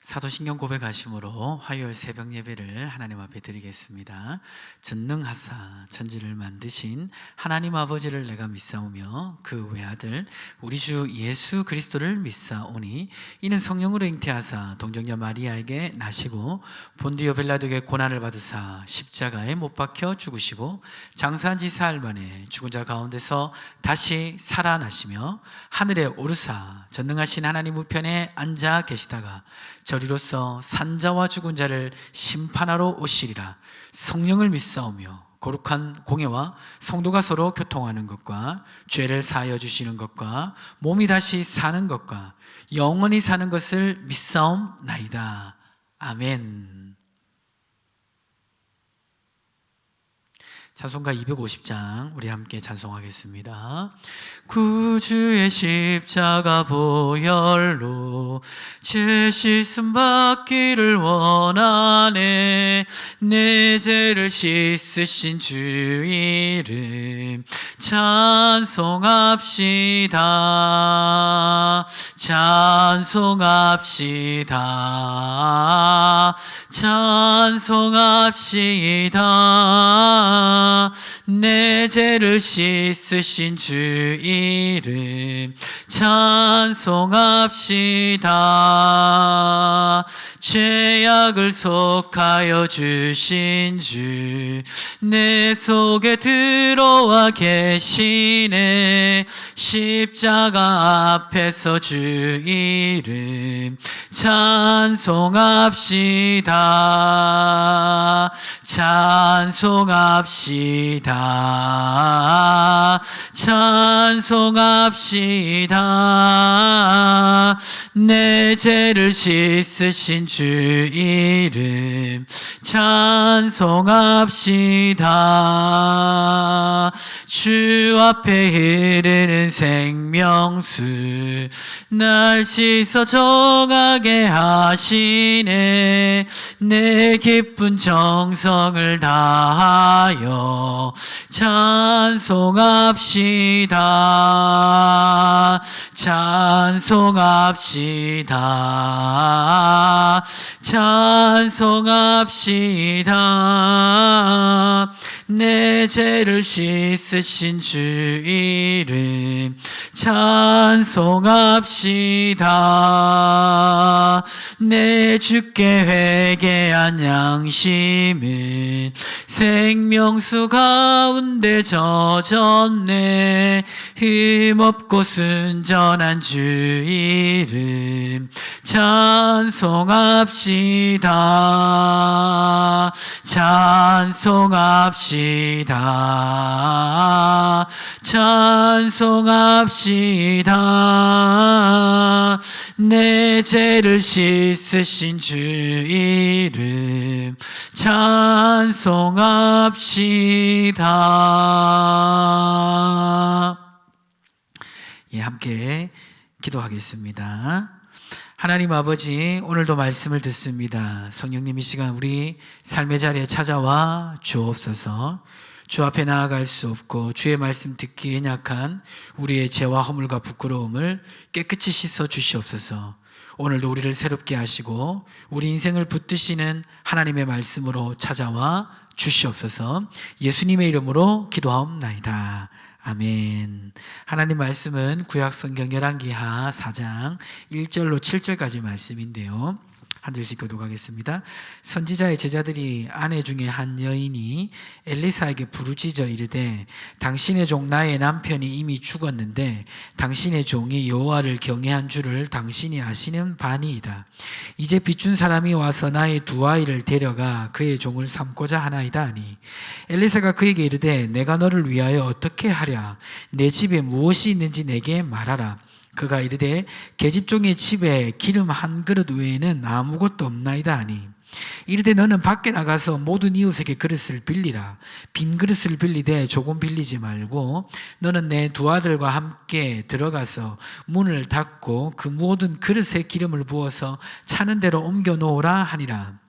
사도신경 고백하심으로 화요일 새벽 예배를 하나님 앞에 드리겠습니다. 전능하사 천지를 만드신 하나님 아버지를 내가 믿사오며 그 외아들 우리 주 예수 그리스도를 믿사오니 이는 성령으로 잉태하사 동정녀 마리아에게 나시고 본디오 빌라도에게 고난을 받으사 십자가에 못 박혀 죽으시고 장사한 지 사흘 만에 죽은 자 가운데서 다시 살아나시며 하늘에 오르사 전능하신 하나님 우편에 앉아 계시다가 저리로서 산자와 죽은 자를 심판하러 오시리라. 성령을 믿사오며 거룩한 공예와 성도가 서로 교통하는 것과 죄를 사하여 주시는 것과 몸이 다시 사는 것과 영원히 사는 것을 믿사옵나이다. 아멘. 찬송가 250장 우리 함께 찬송하겠습니다. 구주의 십자가 보혈로 죄 씻음 받기를 원하네. 내 죄를 씻으신 주 이름 찬송합시다. 찬송합시다. 찬송합시다. 내 죄를 씻으신 주 이름 찬송합시다. 죄악을 속하여 주신 주 내 속에 들어와 계시네. 십자가 앞에서 주 이름 찬송합시다. 찬송합시다. 찬송합시다. 내 죄를 씻으신 주 이름 찬송합시다. 주 앞에 흐르는 생명수 날 씻어 정하게 하시네. 내 기쁜 정성을 다하여 찬송합시다. 찬송합시다. 찬송합시다. 내 죄를 씻으신 주 이름 찬송합시다. 내 주께 회개한 양심은 생명수 가운데 젖었네. 흠없고 순전한 주 이름 찬송합시다. 찬송합시다. 찬송합시다. 내 죄를 씻으신 주 이름 찬송합시다. 함께 기도하겠습니다. 하나님 아버지, 오늘도 말씀을 듣습니다. 성령님 이 시간 우리 삶의 자리에 찾아와 주옵소서. 주 앞에 나아갈 수 없고 주의 말씀 듣기에 약한 우리의 죄와 허물과 부끄러움을 깨끗이 씻어 주시옵소서. 오늘도 우리를 새롭게 하시고 우리 인생을 붙드시는 하나님의 말씀으로 찾아와 주시옵소서. 예수님의 이름으로 기도하옵나이다. 아멘. 하나님 말씀은 구약성경 열왕기하 4장 1절로 7절까지 말씀인데요. 한 절씩 교독하겠습니다. 선지자의 제자들이 아내 중에 한 여인이 엘리사에게 부르짖어 이르되 당신의 종 나의 남편이 이미 죽었는데 당신의 종이 여호와를 경외한 줄을 당신이 아시는 바니이다. 이제 비춘 사람이 와서 나의 두 아이를 데려가 그의 종을 삼고자 하나이다 하니 엘리사가 그에게 이르되 내가 너를 위하여 어떻게 하랴? 내 집에 무엇이 있는지 내게 말하라. 그가 이르되 계집종의 집에 기름 한 그릇 외에는 아무것도 없나이다 하니 이르되 너는 밖에 나가서 모든 이웃에게 그릇을 빌리라. 빈 그릇을 빌리되 조금 빌리지 말고 너는 내 두 아들과 함께 들어가서 문을 닫고 그 모든 그릇에 기름을 부어서 차는 대로 옮겨 놓으라 하니라.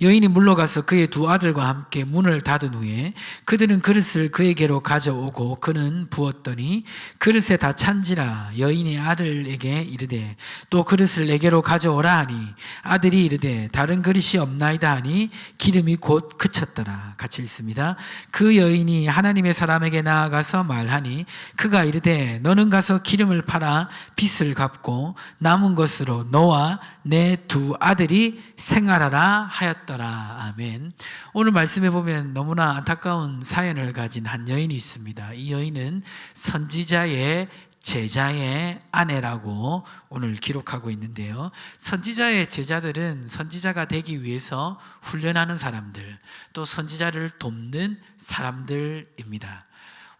여인이 물러가서 그의 두 아들과 함께 문을 닫은 후에 그들은 그릇을 그에게로 가져오고 그는 부었더니 그릇에 다 찬지라. 여인이 아들에게 이르되 또 그릇을 내게로 가져오라 하니 아들이 이르되 다른 그릇이 없나이다 하니 기름이 곧 그쳤더라. 같이 읽습니다. 그 여인이 하나님의 사람에게 나아가서 말하니 그가 이르되 너는 가서 기름을 팔아 빚을 갚고 남은 것으로 너와 내 두 아들이 생활하라 하였더라. 아멘. 오늘 말씀해 보면 너무나 안타까운 사연을 가진 한 여인이 있습니다. 이 여인은 선지자의 제자의 아내라고 오늘 기록하고 있는데요. 선지자의 제자들은 선지자가 되기 위해서 훈련하는 사람들, 또 선지자를 돕는 사람들입니다.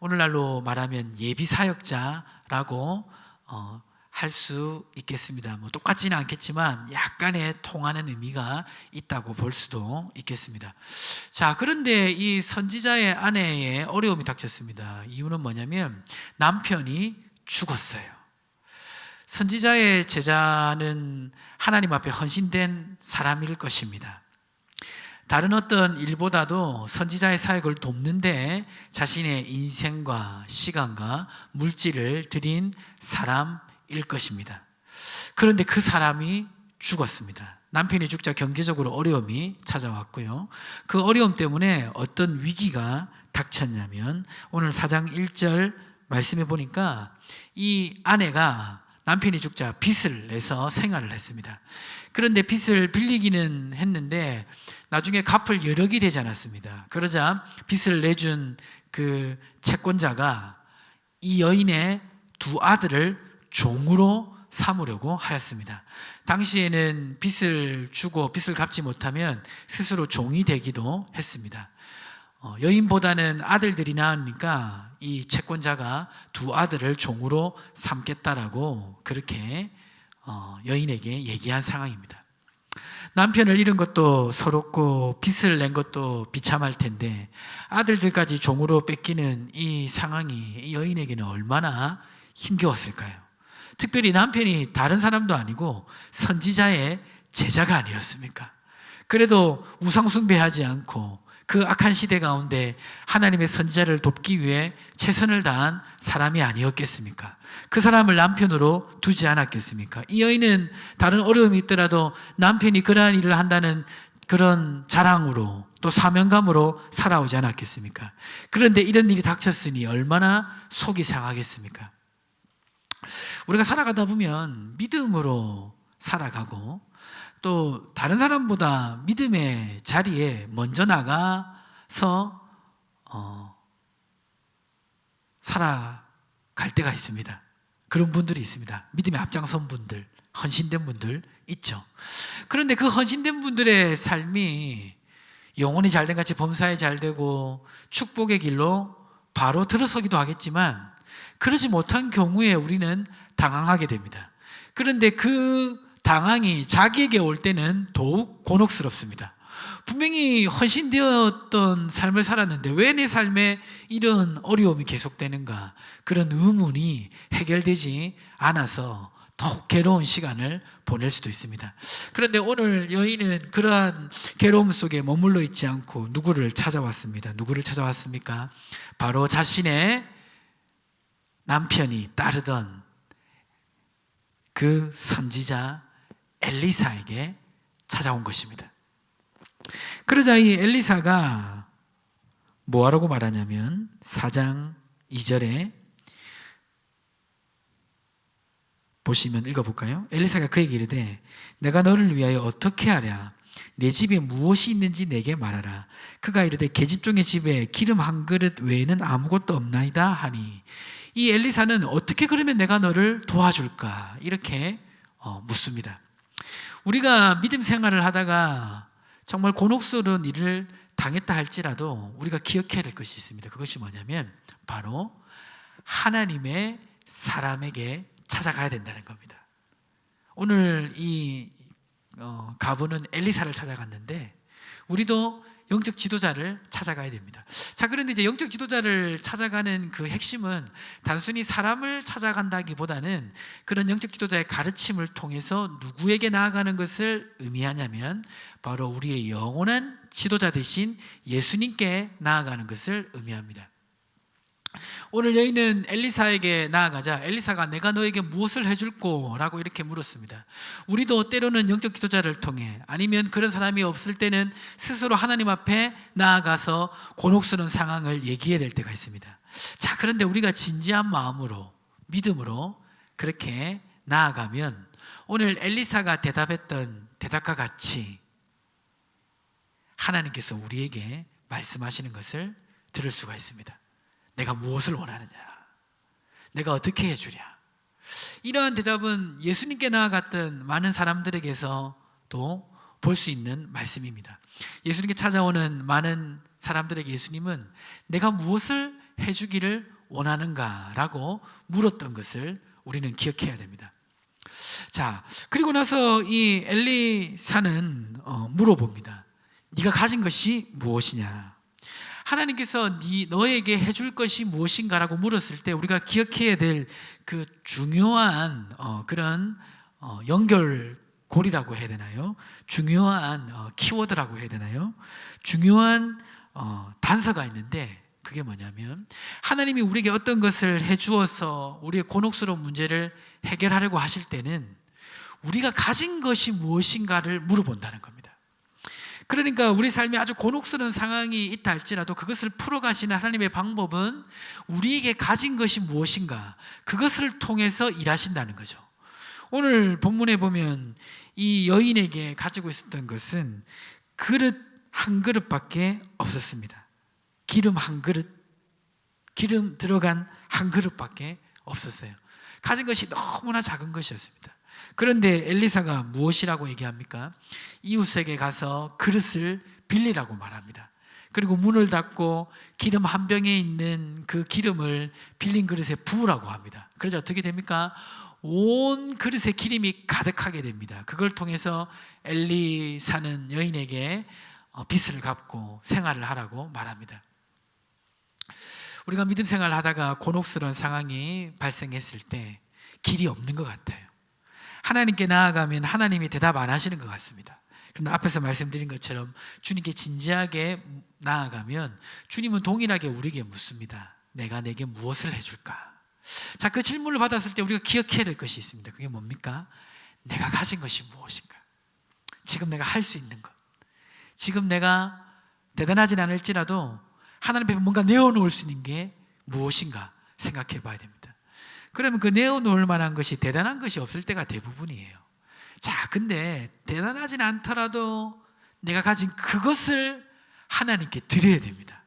오늘날로 말하면 예비사역자라고 할 수 있겠습니다. 똑같지는 않겠지만 약간의 통하는 의미가 있다고 볼 수도 있겠습니다. 자, 그런데 이 선지자의 아내의 어려움이 닥쳤습니다. 이유는 뭐냐면 남편이 죽었어요. 선지자의 제자는 하나님 앞에 헌신된 사람일 것입니다. 다른 어떤 일보다도 선지자의 사역을 돕는데 자신의 인생과 시간과 물질을 들인 사람일 것입니다. 그런데 그 사람이 죽었습니다. 남편이 죽자 경제적으로 어려움이 찾아왔고요. 그 어려움 때문에 어떤 위기가 닥쳤냐면 오늘 4장 1절 말씀해 보니까 이 아내가 남편이 죽자 빚을 내서 생활을 했습니다. 그런데 빚을 빌리기는 했는데 나중에 갚을 여력이 되지 않았습니다. 그러자 빚을 내준 그 채권자가 이 여인의 두 아들을 종으로 삼으려고 하였습니다. 당시에는 빚을 주고 빚을 갚지 못하면 스스로 종이 되기도 했습니다. 여인보다는 아들들이 나으니까 이 채권자가 두 아들을 종으로 삼겠다라고 그렇게 여인에게 얘기한 상황입니다. 남편을 잃은 것도 서럽고 빚을 낸 것도 비참할 텐데 아들들까지 종으로 뺏기는 이 상황이 이 여인에게는 얼마나 힘겨웠을까요? 특별히 남편이 다른 사람도 아니고 선지자의 제자가 아니었습니까? 그래도 우상숭배하지 않고 그 악한 시대 가운데 하나님의 선지자를 돕기 위해 최선을 다한 사람이 아니었겠습니까? 그 사람을 남편으로 두지 않았겠습니까? 이 여인은 다른 어려움이 있더라도 남편이 그러한 일을 한다는 그런 자랑으로 또 사명감으로 살아오지 않았겠습니까? 그런데 이런 일이 닥쳤으니 얼마나 속이 상하겠습니까? 우리가 살아가다 보면 믿음으로 살아가고 또 다른 사람보다 믿음의 자리에 먼저 나가서 살아갈 때가 있습니다. 그런 분들이 있습니다. 믿음에 앞장선 분들, 헌신된 분들 있죠. 그런데 그 헌신된 분들의 삶이 영혼이 잘된 같이 범사에 잘되고 축복의 길로 바로 들어서기도 하겠지만 그러지 못한 경우에 우리는 당황하게 됩니다. 그런데 그 당황이 자기에게 올 때는 더욱 곤혹스럽습니다. 분명히 헌신되었던 삶을 살았는데 왜 내 삶에 이런 어려움이 계속되는가? 그런 의문이 해결되지 않아서 더욱 괴로운 시간을 보낼 수도 있습니다. 그런데 오늘 여인은 그러한 괴로움 속에 머물러 있지 않고 누구를 찾아왔습니다. 누구를 찾아왔습니까? 바로 자신의 남편이 따르던 그 선지자 엘리사에게 찾아온 것입니다. 그러자 이 엘리사가 뭐하라고 말하냐면 4장 2절에 보시면 읽어볼까요? 엘리사가 그에게 이르되 내가 너를 위하여 어떻게 하랴? 내 집에 무엇이 있는지 내게 말하라. 그가 이르되 계집종의 집에 기름 한 그릇 외에는 아무것도 없나이다 하니 이 엘리사는 어떻게 그러면 내가 너를 도와줄까? 이렇게 묻습니다. 우리가 믿음 생활을 하다가 정말 곤혹스러운 일을 당했다 할지라도 우리가 기억해야 될 것이 있습니다. 그것이 뭐냐면 바로 하나님의 사람에게 찾아가야 된다는 겁니다. 오늘 이 가부는 엘리사를 찾아갔는데 우리도 영적 지도자를 찾아가야 됩니다. 자, 그런데 이제 영적 지도자를 찾아가는 그 핵심은 단순히 사람을 찾아간다기보다는 그런 영적 지도자의 가르침을 통해서 누구에게 나아가는 것을 의미하냐면 바로 우리의 영원한 지도자 되신 예수님께 나아가는 것을 의미합니다. 오늘 여인은 엘리사에게 나아가자 엘리사가 내가 너에게 무엇을 해줄꼬? 라고 이렇게 물었습니다. 우리도 때로는 영적 기도자를 통해 아니면 그런 사람이 없을 때는 스스로 하나님 앞에 나아가서 곤혹스러운 상황을 얘기해야 될 때가 있습니다. 자, 그런데 우리가 진지한 마음으로 믿음으로 그렇게 나아가면 오늘 엘리사가 대답했던 대답과 같이 하나님께서 우리에게 말씀하시는 것을 들을 수가 있습니다. 내가 무엇을 원하느냐? 내가 어떻게 해주랴? 이러한 대답은 예수님께 나아갔던 많은 사람들에게서도 볼 수 있는 말씀입니다. 예수님께 찾아오는 많은 사람들에게 예수님은 내가 무엇을 해주기를 원하는가라고 물었던 것을 우리는 기억해야 됩니다. 자, 그리고 나서 이 엘리사는 물어봅니다. 네가 가진 것이 무엇이냐? 하나님께서 너에게 해줄 것이 무엇인가라고 물었을 때 우리가 기억해야 될 그 중요한 그런 연결고리라고 해야 되나요? 중요한 키워드라고 해야 되나요? 중요한 단서가 있는데 그게 뭐냐면 하나님이 우리에게 어떤 것을 해주어서 우리의 곤혹스러운 문제를 해결하려고 하실 때는 우리가 가진 것이 무엇인가를 물어본다는 겁니다. 그러니까 우리 삶에 아주 곤혹스러운 상황이 있다 할지라도 그것을 풀어가시는 하나님의 방법은 우리에게 가진 것이 무엇인가 그것을 통해서 일하신다는 거죠. 오늘 본문에 보면 이 여인에게 가지고 있었던 것은 그릇 한 그릇밖에 없었습니다. 기름 한 그릇, 기름 들어간 한 그릇밖에 없었어요. 가진 것이 너무나 작은 것이었습니다. 그런데 엘리사가 무엇이라고 얘기합니까? 이웃에게 가서 그릇을 빌리라고 말합니다. 그리고 문을 닫고 기름 한 병에 있는 그 기름을 빌린 그릇에 부으라고 합니다. 그래서 어떻게 됩니까? 온 그릇에 기름이 가득하게 됩니다. 그걸 통해서 엘리사는 여인에게 빚을 갚고 생활을 하라고 말합니다. 우리가 믿음 생활을 하다가 곤혹스러운 상황이 발생했을 때 길이 없는 것 같아요. 하나님께 나아가면 하나님이 대답 안 하시는 것 같습니다. 그런데 앞에서 말씀드린 것처럼 주님께 진지하게 나아가면 주님은 동일하게 우리에게 묻습니다. 내가 내게 무엇을 해줄까? 자, 그 질문을 받았을 때 우리가 기억해야 될 것이 있습니다. 그게 뭡니까? 내가 가진 것이 무엇인가? 지금 내가 할 수 있는 것, 지금 내가 대단하진 않을지라도 하나님 앞에 뭔가 내어놓을 수 있는 게 무엇인가 생각해 봐야 됩니다. 그러면 그 내어놓을 만한 것이 대단한 것이 없을 때가 대부분이에요. 자, 근데 대단하진 않더라도 내가 가진 그것을 하나님께 드려야 됩니다.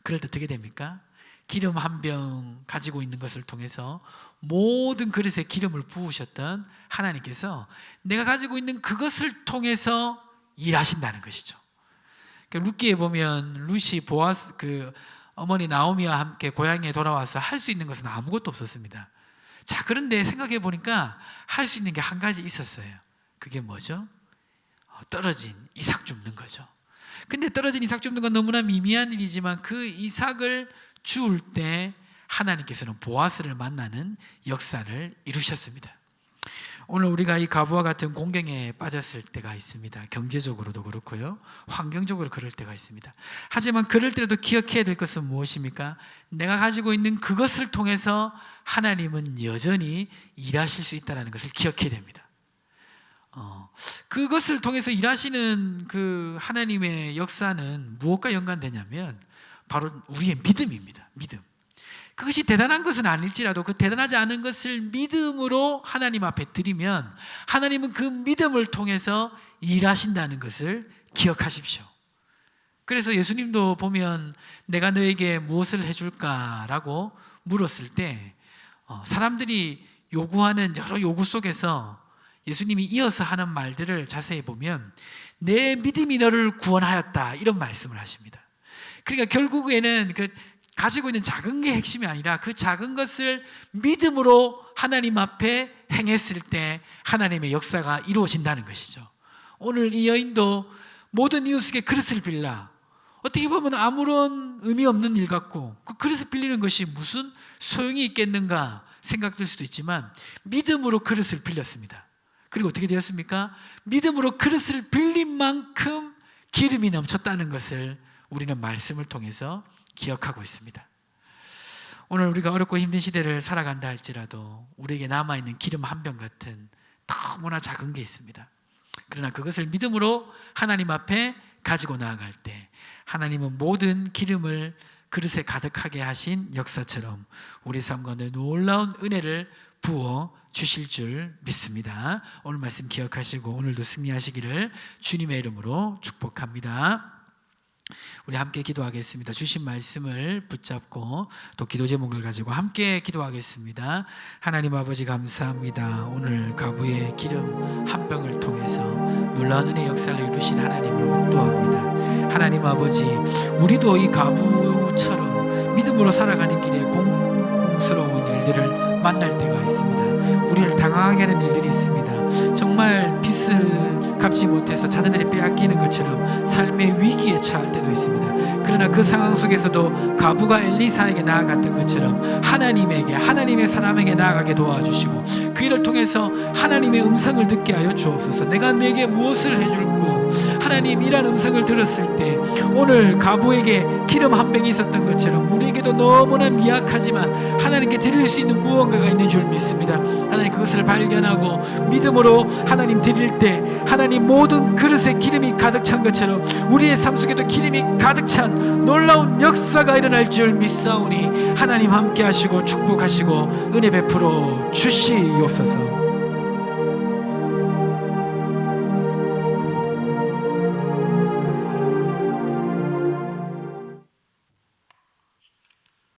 그럴 때 어떻게 됩니까? 기름 한 병 가지고 있는 것을 통해서 모든 그릇에 기름을 부으셨던 하나님께서 내가 가지고 있는 그것을 통해서 일하신다는 것이죠. 룻기에 보면 룻이 보아스 어머니 나오미와 함께 고향에 돌아와서 할 수 있는 것은 아무것도 없었습니다. 자, 그런데 생각해 보니까 할 수 있는 게 한 가지 있었어요. 그게 뭐죠? 떨어진 이삭 줍는 거죠. 근데 떨어진 이삭 줍는 건 너무나 미미한 일이지만 그 이삭을 주울 때 하나님께서는 보아스를 만나는 역사를 이루셨습니다. 오늘 우리가 이 가부와 같은 공경에 빠졌을 때가 있습니다. 경제적으로도 그렇고요, 환경적으로 그럴 때가 있습니다. 하지만 그럴 때라도 기억해야 될 것은 무엇입니까? 내가 가지고 있는 그것을 통해서 하나님은 여전히 일하실 수 있다는 것을 기억해야 됩니다. 그것을 통해서 일하시는 그 하나님의 역사는 무엇과 연관되냐면 바로 우리의 믿음입니다. 믿음. 그것이 대단한 것은 아닐지라도 그 대단하지 않은 것을 믿음으로 하나님 앞에 드리면 하나님은 그 믿음을 통해서 일하신다는 것을 기억하십시오. 그래서 예수님도 보면 내가 너에게 무엇을 해줄까라고 물었을 때 사람들이 요구하는 여러 요구 속에서 예수님이 이어서 하는 말들을 자세히 보면 내 믿음이 너를 구원하였다 이런 말씀을 하십니다. 그러니까 결국에는 가지고 있는 작은 게 핵심이 아니라 그 작은 것을 믿음으로 하나님 앞에 행했을 때 하나님의 역사가 이루어진다는 것이죠. 오늘 이 여인도 모든 이웃에게 그릇을 빌라 어떻게 보면 아무런 의미 없는 일 같고 그 그릇을 빌리는 것이 무슨 소용이 있겠는가 생각될 수도 있지만 믿음으로 그릇을 빌렸습니다. 그리고 어떻게 되었습니까? 믿음으로 그릇을 빌린 만큼 기름이 넘쳤다는 것을 우리는 말씀을 통해서 기억하고 있습니다. 오늘 우리가 어렵고 힘든 시대를 살아간다 할지라도 우리에게 남아있는 기름 한 병 같은 너무나 작은 게 있습니다. 그러나 그것을 믿음으로 하나님 앞에 가지고 나아갈 때 하나님은 모든 기름을 그릇에 가득하게 하신 역사처럼 우리 삶 가운데 놀라운 은혜를 부어 주실 줄 믿습니다. 오늘 말씀 기억하시고 오늘도 승리하시기를 주님의 이름으로 축복합니다. 우리 함께 기도하겠습니다. 주신 말씀을 붙잡고 또 기도 제목을 가지고 함께 기도하겠습니다. 하나님 아버지 감사합니다. 오늘 가부의 기름 한 병을 통해서 놀라운 은혜 역사를 이루신 하나님을 묵도합니다. 하나님 아버지, 우리도 이 가부처럼 믿음으로 살아가는 길에 공스러운 일들을 만날 때가 있습니다. 우리를 당황하게 하는 일들이 있습니다. 정말 빚을 갚지 못해서 자녀들이 빼앗기는 것처럼 삶의 위기에 처할 때도 있습니다. 그러나 그 상황 속에서도 가부가 엘리사에게 나아갔던 것처럼 하나님의 사람에게 나아가게 도와주시고 그 일을 통해서 하나님의 음성을 듣게 하여 주옵소서. 내가 내게 무엇을 해줄고 하나님 이란 음성을 들었을 때 오늘 가부에게 기름 한 병이 있었던 것처럼 우리에게도 너무나 미약하지만 하나님께 드릴 수 있는 무언가가 있는 줄 믿습니다. 하나님 그것을 발견하고 믿음으로 하나님 드릴 때 하나님 모든 그릇에 기름이 가득 찬 것처럼 우리의 삶 속에도 기름이 가득 찬 놀라운 역사가 일어날 줄 믿사오니 하나님 함께 하시고 축복하시고 은혜 베풀어 주시옵소서.